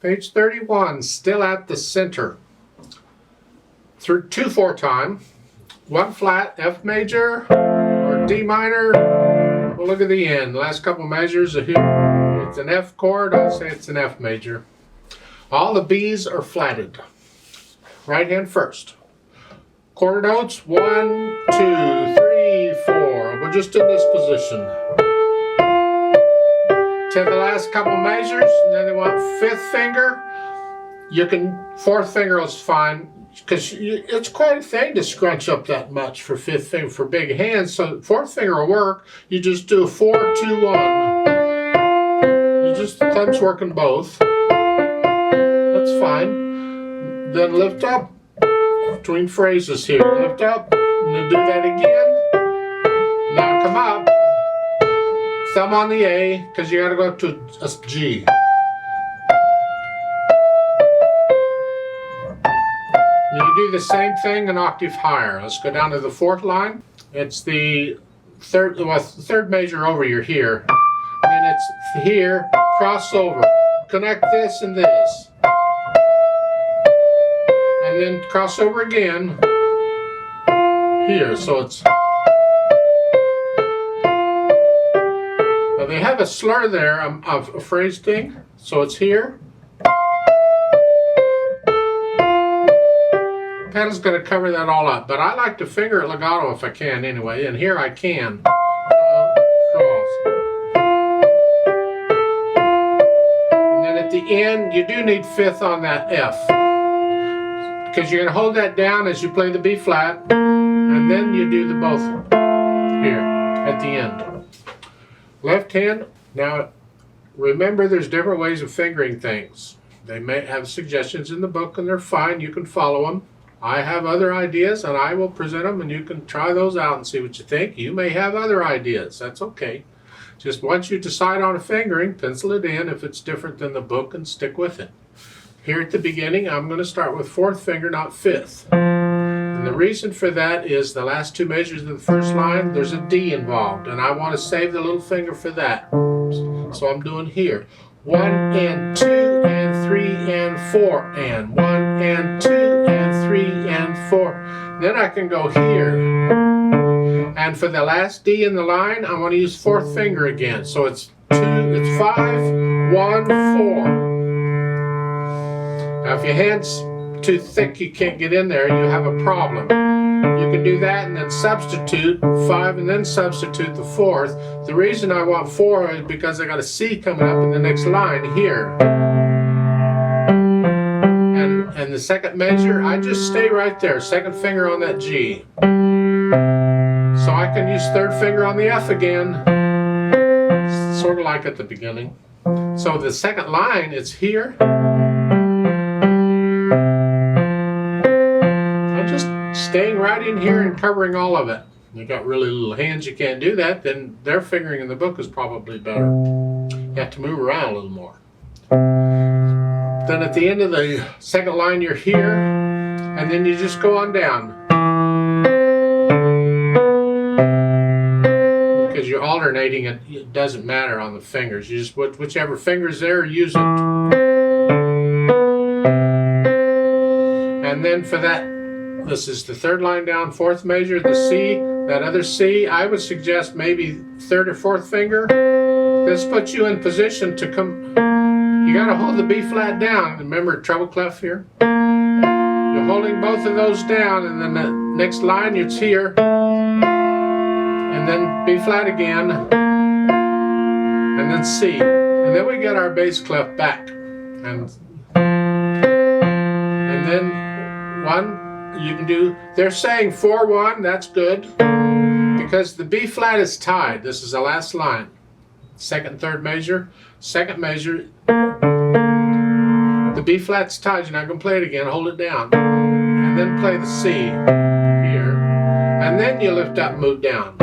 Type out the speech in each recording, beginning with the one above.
Page 31, still at the center. Through 2/4 time, 1 flat, F major or D minor. Well, look at the end. The last couple measures are here. It's an F chord. I'll say it's an F major. All the B's are flatted. Right hand first. Quarter notes, 1, 2, 3, 4. We're just in this position. To the last couple measures, and then they want 5th finger. You can, 4th finger is fine, because it's quite a thing to scrunch up that much for 5th finger for big hands. So 4th finger will work. You just do 4, 2, 1. You just thumbs working both. That's fine. Then lift up between phrases here. Lift up, and then do that again. Now come up. Thumb on the A, because you got to go up to a G. You do the same thing an octave higher. Let's go down to the 4th line. It's the third measure over. You're here, and it's here. Cross over. Connect this and this, and then cross over again here. So it's. Now they have a slur there of a phrase thing, so it's here. Pedal's going to cover that all up, but I like to finger it legato if I can anyway, and here I can. Cross. And then at the end, you do need 5th on that F, because you're going to hold that down as you play the B flat, and then you do the both here at the end. Left hand. Now, remember there's different ways of fingering things. They may have suggestions in the book, and they're fine. You can follow them. I have other ideas, and I will present them, and you can try those out and see what you think. You may have other ideas. That's okay. Just once you decide on a fingering, pencil it in if it's different than the book, and stick with it. Here at the beginning, I'm going to start with 4th finger, not 5th. And the reason for that is the last 2 measures of the first line, there's a D involved, and I want to save the little finger for that. So I'm doing here. 1 and 2 and 3 and 4 and 1 and 2 and 3 and 4. Then I can go here. And for the last D in the line, I want to use 4th finger again. So it's 5, 1, 4. Now if your hand's too thick, you can't get in there, you have a problem. You can do that and then substitute 5 and then substitute the 4th. The reason I want 4 is because I got a C coming up in the next line here. And the second measure, I just stay right there, 2nd finger on that G. So I can use 3rd finger on the F again, sort of like at the beginning. So the second line, it's here. Staying right in here and covering all of it. You got really little hands, you can't do that, then their fingering in the book is probably better. You have to move around a little more. Then at the end of the second line, you're here, and then you just go on down. Because you're alternating it, it doesn't matter on the fingers. You just, whichever finger's there, use it. And then for that, this is the 3rd line down, 4th measure, the C, that other C, I would suggest maybe 3rd or 4th finger. This puts you in position to come, you got to hold the B flat down. Remember treble clef here? You're holding both of those down, and then the next line it's here, and then B flat again, and then C. And then we get our bass clef back. And then 1, you can do, they're saying 4, 1, that's good, because the B flat is tied. This is the last line. 2nd, 3rd measure. 2nd measure, the B flat's tied. You're not going to play it again. Hold it down. And then play the C here. And then you lift up and move down.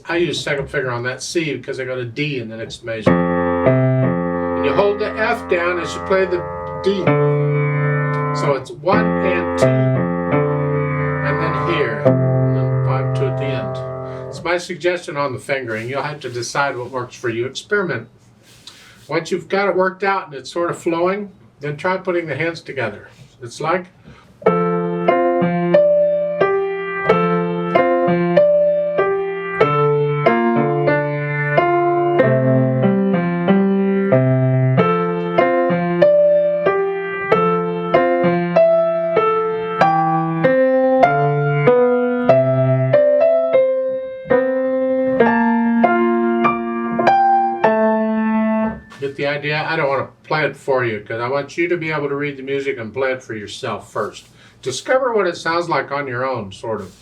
I use 2nd finger on that C because I got a D in the next measure. And you hold the F down as you play the D. So it's 1 and 2, and then here, and then 5, 2 at the end. It's my suggestion on the fingering. You'll have to decide what works for you. Experiment. Once you've got it worked out and it's sort of flowing, then try putting the hands together. It's like get the idea? I don't want to play it for you because I want you to be able to read the music and play it for yourself first. Discover what it sounds like on your own, sort of.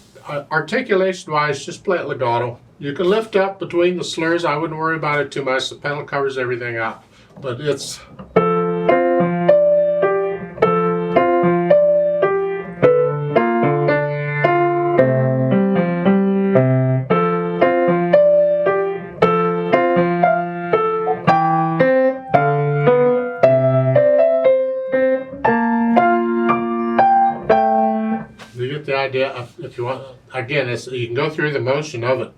Articulation-wise, just play it legato. You can lift up between the slurs. I wouldn't worry about it too much. The pedal covers everything up. But it's... the idea. If you want, again, you can go through the motion of it.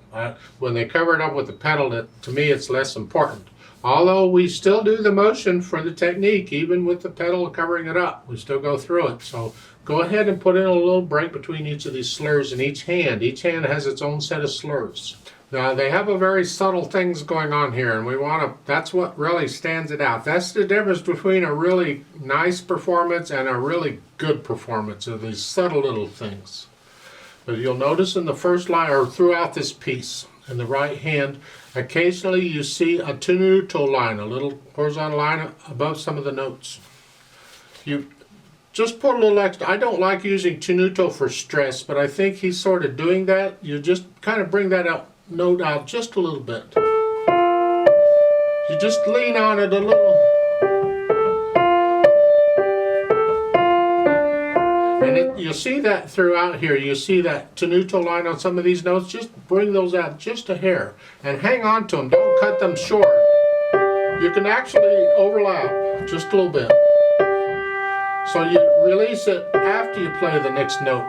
When they cover it up with the pedal, to me it's less important. Although we still do the motion for the technique, even with the pedal covering it up, we still go through it. So go ahead and put in a little break between each of these slurs in each hand. Each hand has its own set of slurs. Now they have a very subtle things going on here, and we want to, that's what really stands it out. That's the difference between a really nice performance and a really good performance, of these subtle little things. But you'll notice in the first line, or throughout this piece, in the right hand, occasionally you see a tenuto line, a little horizontal line above some of the notes. You just put a little extra. I don't like using tenuto for stress, but I think he's sort of doing that. You just kind of bring that out. Note out just a little bit. You just lean on it a little. And you see that throughout here. You see that tenuto line on some of these notes. Just bring those out just a hair and hang on to them. Don't cut them short. You can actually overlap just a little bit. So you release it after you play the next note.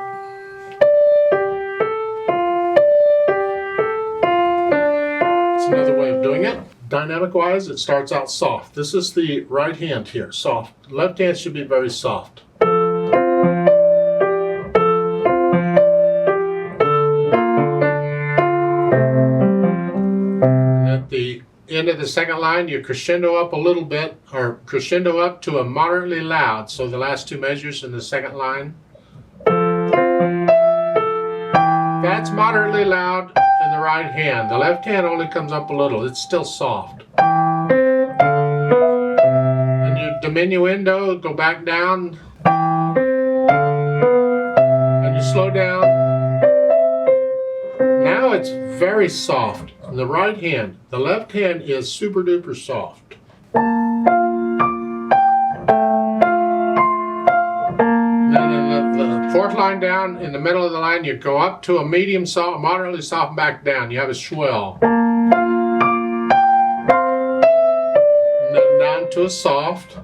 Another way of doing it. Dynamic wise, it starts out soft. This is the right hand here, soft. Left hand should be very soft. And at the end of the second line, you crescendo up a little bit, or crescendo up to a moderately loud. So the last two measures in the second line. That's moderately loud in the right hand. The left hand only comes up a little. It's still soft. And you diminuendo, go back down. And you slow down. Now it's very soft in the right hand. The left hand is super duper soft. Fourth line down, in the middle of the line, you go up to a medium soft, moderately soft, back down. You have a swell. And then down to a soft.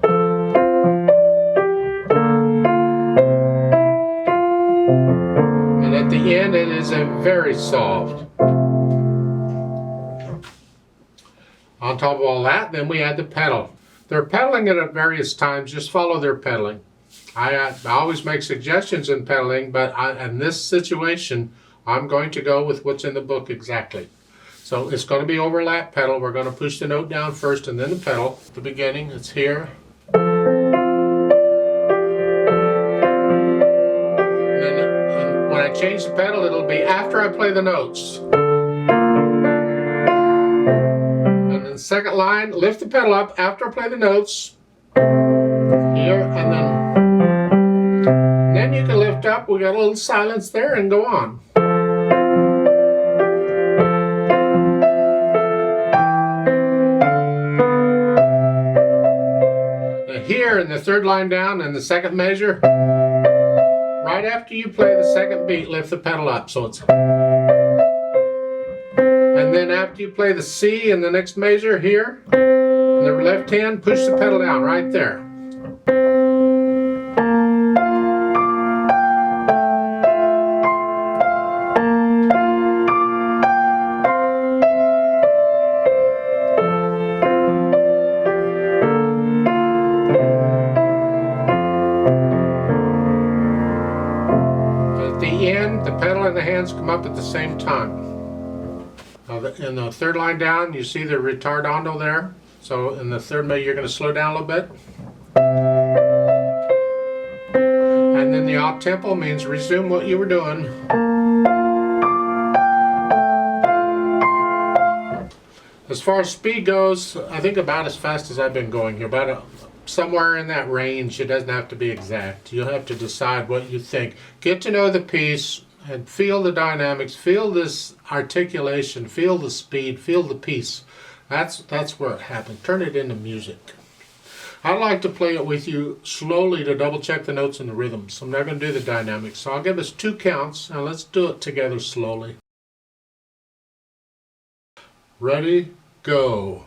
And at the end, it is a very soft. On top of all that, then we add the pedal. They're pedaling it at various times. Just follow their pedaling. I always make suggestions in pedaling, but in this situation, I'm going to go with what's in the book exactly. So it's going to be overlap pedal. We're going to push the note down first and then the pedal. At the beginning, it's here. And when I change the pedal, it'll be after I play the notes. And then the second line, lift the pedal up after I play the notes. Here, and then you can lift up. We got a little silence there and go on. And here in the third line down in the second measure, right after you play the second beat, lift the pedal up. So it's. And then after you play the C in the next measure here, in the left hand, push the pedal down right there. the hands come up at the same time. In the third line down, you see the retardando there. So in the third measure, you're going to slow down a little bit. And then the off tempo means resume what you were doing. As far as speed goes, I think about as fast as I've been going here, somewhere in that range. It doesn't have to be exact. You'll have to decide what you think. Get to know the piece and feel the dynamics, feel this articulation, feel the speed, feel the piece. That's where it happens. Turn it into music. I like to play it with you slowly to double check the notes and the rhythms. I'm not going to do the dynamics. So I'll give us 2 counts and let's do it together slowly. Ready, go.